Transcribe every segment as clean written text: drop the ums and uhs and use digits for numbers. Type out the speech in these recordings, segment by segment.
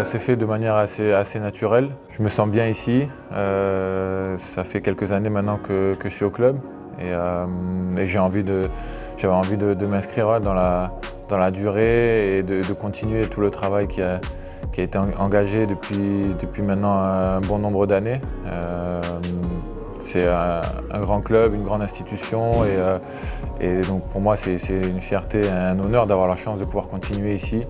Ça s'est fait de manière assez naturelle. Je me sens bien ici. Ça fait quelques années maintenant que je suis au club et j'avais envie de m'inscrire dans la durée et de continuer tout le travail qui a été engagé depuis maintenant un bon nombre d'années. C'est un grand club, une grande institution et donc pour moi c'est une fierté, un honneur d'avoir la chance de pouvoir continuer ici.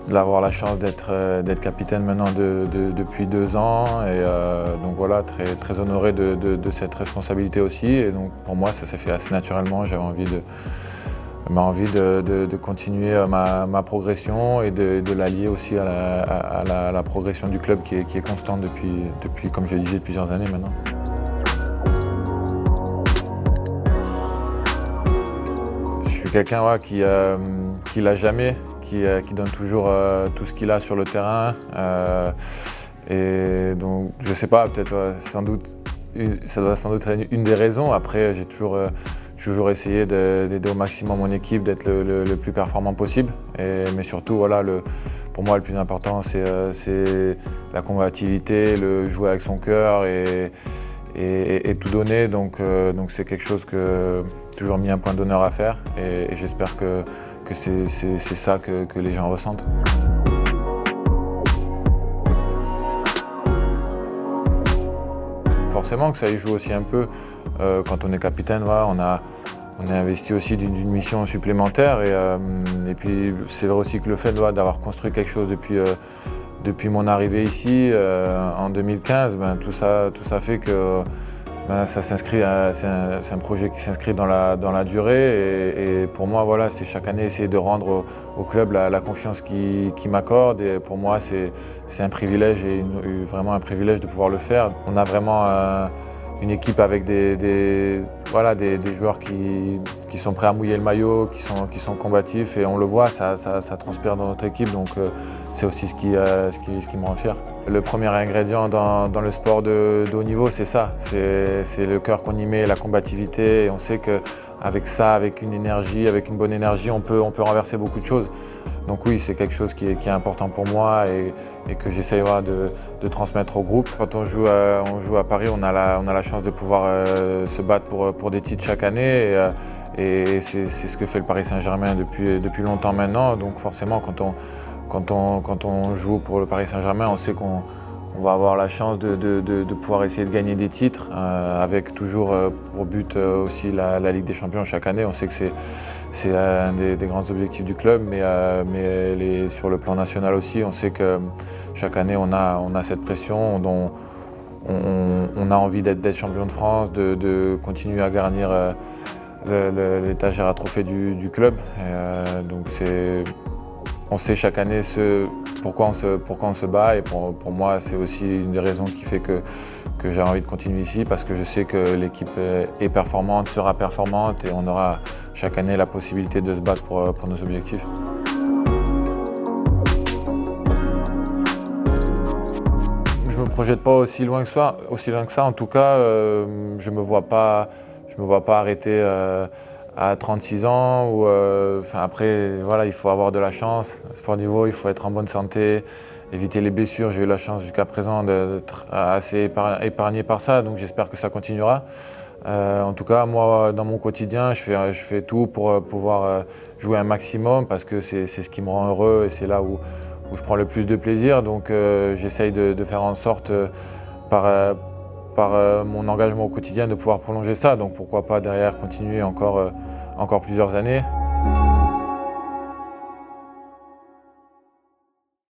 D'avoir la chance d'être capitaine maintenant depuis 2 ans et donc voilà, très honoré de cette responsabilité aussi et donc pour moi ça s'est fait assez naturellement. J'avais envie de continuer ma progression et de l'allier aussi à la progression du club qui est constante depuis, comme je le disais, plusieurs années maintenant. Je suis quelqu'un qui lâche jamais, qui donne toujours tout ce qu'il a sur le terrain. Et donc, je sais pas, peut-être ça doit sans doute être une des raisons. Après, j'ai toujours essayé d'aider au maximum mon équipe, d'être le plus performant possible. Mais surtout, voilà, pour moi, le plus important, c'est la combativité, le jouer avec son cœur et tout donner. Donc c'est quelque chose que j'ai toujours mis un point d'honneur à faire. Et j'espère que c'est ça que les gens ressentent. Forcément que ça y joue aussi un peu. Quand on est capitaine, voilà, on est investi aussi d'une mission supplémentaire. Et puis c'est vrai aussi que le fait d'avoir construit quelque chose depuis mon arrivée ici en 2015, tout ça fait que ça s'inscrit, c'est un projet qui s'inscrit dans la durée et pour moi voilà, c'est chaque année essayer de rendre au club la confiance qu'il m'accorde et pour moi c'est un privilège et vraiment un privilège de pouvoir le faire. On a vraiment une équipe avec des joueurs qui sont prêts à mouiller le maillot, qui sont combatifs et on le voit, ça transpire dans notre équipe donc c'est aussi ce qui me rend fier. Le premier ingrédient dans le sport de haut niveau, c'est ça, c'est le cœur qu'on y met, la combativité et on sait qu'avec ça, avec une bonne énergie, on peut renverser beaucoup de choses. Donc oui, c'est quelque chose qui est important pour moi et que j'essaye de transmettre au groupe. Quand on joue à Paris, on a la chance de pouvoir se battre pour des titres chaque année et c'est ce que fait le Paris Saint-Germain depuis longtemps maintenant. Donc forcément, quand on joue pour le Paris Saint-Germain, on sait qu'on va avoir la chance de pouvoir essayer de gagner des titres avec toujours pour but aussi la Ligue des Champions chaque année. On sait que c'est un des grands objectifs du club, mais sur le plan national aussi, on sait que chaque année on a cette pression dont on a envie d'être champion de France, de continuer à garnir l'étagère à trophées du club. Donc on sait chaque année pourquoi on se bat et pour moi c'est aussi une des raisons qui fait que j'ai envie de continuer ici parce que je sais que l'équipe est performante, sera performante et on aura chaque année la possibilité de se battre pour nos objectifs. Je me projette pas aussi loin que ça. En tout cas, je me vois pas arrêter à 36 ans. Après, voilà, il faut avoir de la chance. À sport niveau, il faut être en bonne santé, éviter les blessures. J'ai eu la chance jusqu'à présent d'être assez épargné par ça, donc j'espère que ça continuera. En tout cas, moi, dans mon quotidien, je fais tout pour pouvoir jouer un maximum parce que c'est ce qui me rend heureux et c'est là où je prends le plus de plaisir. Donc j'essaye de faire en sorte, par mon engagement au quotidien, de pouvoir prolonger ça. Donc pourquoi pas derrière continuer encore plusieurs années.